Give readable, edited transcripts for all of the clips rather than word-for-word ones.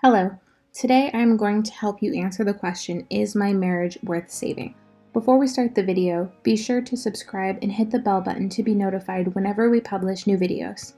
Hello. Today I'm going to help you answer the question, is my marriage worth saving? Before we start the video, be sure to subscribe and hit the bell button to be notified whenever we publish new videos.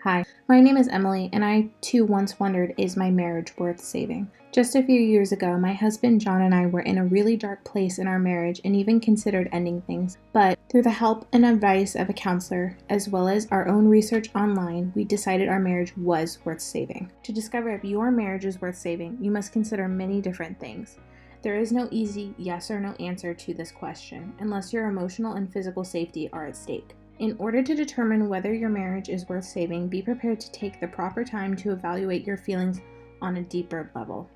Hi, my name is Emily, and I too once wondered, is my marriage worth saving? Just a few years ago, my husband John and I were in a really dark place in our marriage and even considered ending things. But through the help and advice of a counselor, as well as our own research online, we decided our marriage was worth saving. To discover if your marriage is worth saving, you must consider many different things. There is no easy yes or no answer to this question, unless your emotional and physical safety are at stake. In order to determine whether your marriage is worth saving, be prepared to take the proper time to evaluate your feelings on a deeper level.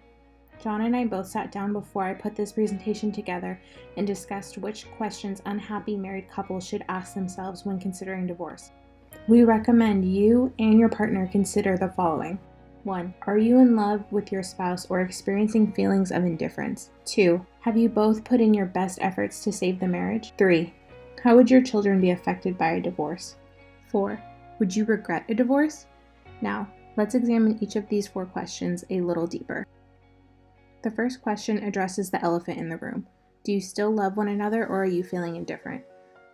John and I both sat down before I put this presentation together and discussed which questions unhappy married couples should ask themselves when considering divorce. We recommend you and your partner consider the following. 1. Are you in love with your spouse or experiencing feelings of indifference? 2. Have you both put in your best efforts to save the marriage? 3. How would your children be affected by a divorce? 4. Would you regret a divorce? Now, let's examine each of these 4 questions a little deeper. The first question addresses the elephant in the room. Do you still love one another, or are you feeling indifferent?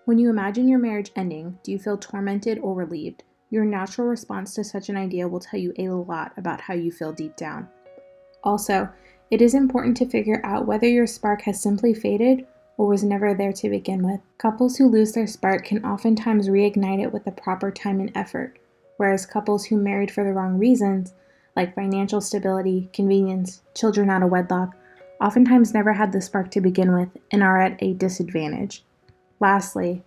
When you imagine your marriage ending, do you feel tormented or relieved? Your natural response to such an idea will tell you a lot about how you feel deep down. Also, it is important to figure out whether your spark has simply faded or was never there to begin with. Couples who lose their spark can oftentimes reignite it with the proper time and effort, whereas couples who married for the wrong reasons, like financial stability, convenience, children out of wedlock, oftentimes never had the spark to begin with and are at a disadvantage. Lastly,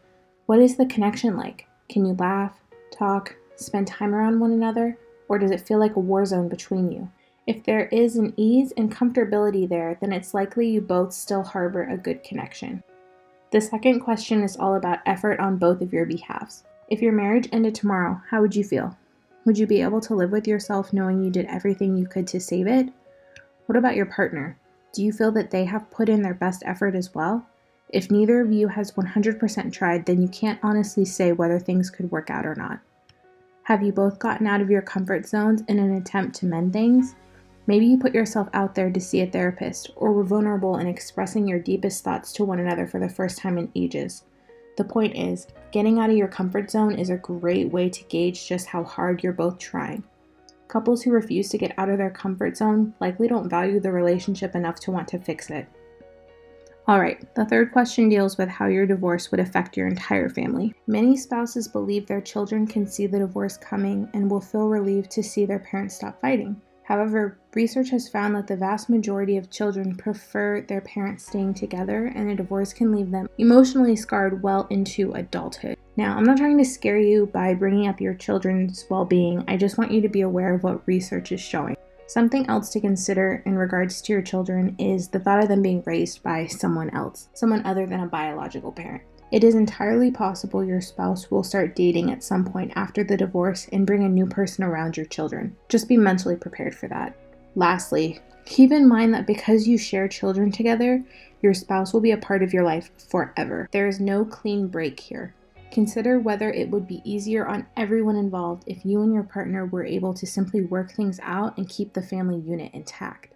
what is the connection like? Can you laugh, talk, spend time around one another, or does it feel like a war zone between you? If there is an ease and comfortability there, then it's likely you both still harbor a good connection. The second question is all about effort on both of your behalves. If your marriage ended tomorrow, how would you feel? Would you be able to live with yourself knowing you did everything you could to save it? What about your partner? Do you feel that they have put in their best effort as well? If neither of you has 100% tried, then you can't honestly say whether things could work out or not. Have you both gotten out of your comfort zones in an attempt to mend things? Maybe you put yourself out there to see a therapist, or were vulnerable in expressing your deepest thoughts to one another for the first time in ages. The point is, getting out of your comfort zone is a great way to gauge just how hard you're both trying. Couples who refuse to get out of their comfort zone likely don't value the relationship enough to want to fix it. Alright, the third question deals with how your divorce would affect your entire family. Many spouses believe their children can see the divorce coming and will feel relieved to see their parents stop fighting. However, research has found that the vast majority of children prefer their parents staying together, and a divorce can leave them emotionally scarred well into adulthood. Now, I'm not trying to scare you by bringing up your children's well-being. I just want you to be aware of what research is showing. Something else to consider in regards to your children is the thought of them being raised by someone else, someone other than a biological parent. It is entirely possible your spouse will start dating at some point after the divorce and bring a new person around your children. Just be mentally prepared for that. Lastly, keep in mind that because you share children together, your spouse will be a part of your life forever. There is no clean break here. Consider whether it would be easier on everyone involved if you and your partner were able to simply work things out and keep the family unit intact.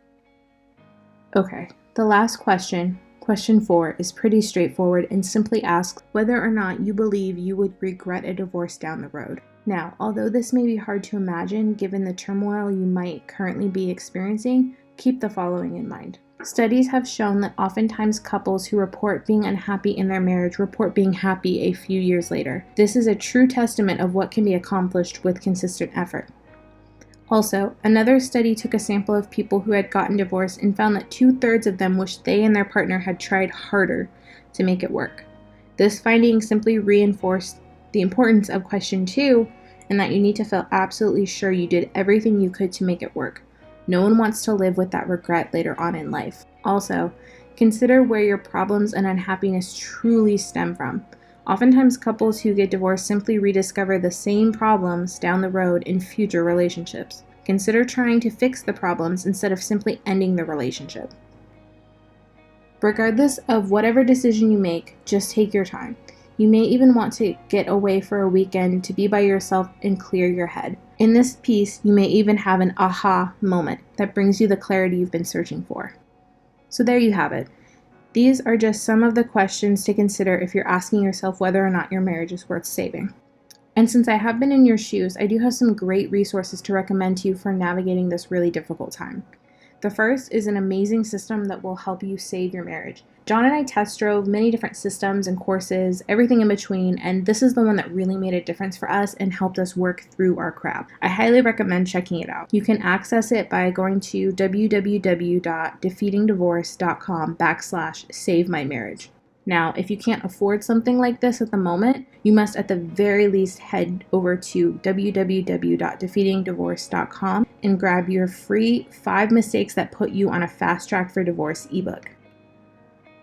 Okay, the last question, question 4, is pretty straightforward and simply asks whether or not you believe you would regret a divorce down the road. Now, although this may be hard to imagine given the turmoil you might currently be experiencing, keep the following in mind. Studies have shown that oftentimes couples who report being unhappy in their marriage report being happy a few years later. This is a true testament of what can be accomplished with consistent effort. Also, another study took a sample of people who had gotten divorced and found that 2/3 of them wished they and their partner had tried harder to make it work. This finding simply reinforced the importance of question 2 and that you need to feel absolutely sure you did everything you could to make it work. No one wants to live with that regret later on in life. Also, consider where your problems and unhappiness truly stem from. Oftentimes, couples who get divorced simply rediscover the same problems down the road in future relationships. Consider trying to fix the problems instead of simply ending the relationship. Regardless of whatever decision you make, just take your time. You may even want to get away for a weekend to be by yourself and clear your head. In this piece, you may even have an aha moment that brings you the clarity you've been searching for. So there you have it. These are just some of the questions to consider if you're asking yourself whether or not your marriage is worth saving. And since I have been in your shoes, I do have some great resources to recommend to you for navigating this really difficult time. The first is an amazing system that will help you save your marriage. John and I test drove many different systems and courses, everything in between, and this is the one that really made a difference for us and helped us work through our crap. I highly recommend checking it out. You can access it by going to www.defeatingdivorce.com/savemymarriage. Now, if you can't afford something like this at the moment, you must at the very least head over to www.defeatingdivorce.com and grab your free 5 Mistakes That Put You on a Fast Track for Divorce ebook.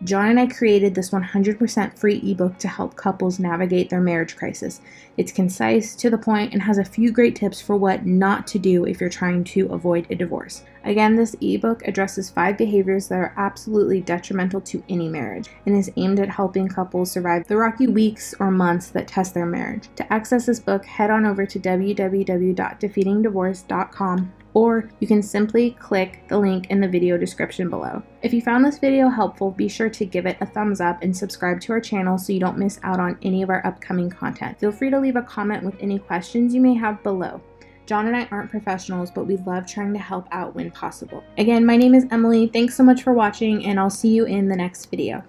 John and I created this 100% free ebook to help couples navigate their marriage crisis. It's concise, to the point, and has a few great tips for what not to do if you're trying to avoid a divorce. Again, this ebook addresses 5 behaviors that are absolutely detrimental to any marriage and is aimed at helping couples survive the rocky weeks or months that test their marriage. To access this book, head on over to www.defeatingdivorce.com, or you can simply click the link in the video description below. If you found this video helpful, be sure to give it a thumbs up and subscribe to our channel so you don't miss out on any of our upcoming content. Feel free to leave a comment with any questions you may have below. John and I aren't professionals, but we love trying to help out when possible. Again, my name is Emily. Thanks so much for watching, and I'll see you in the next video.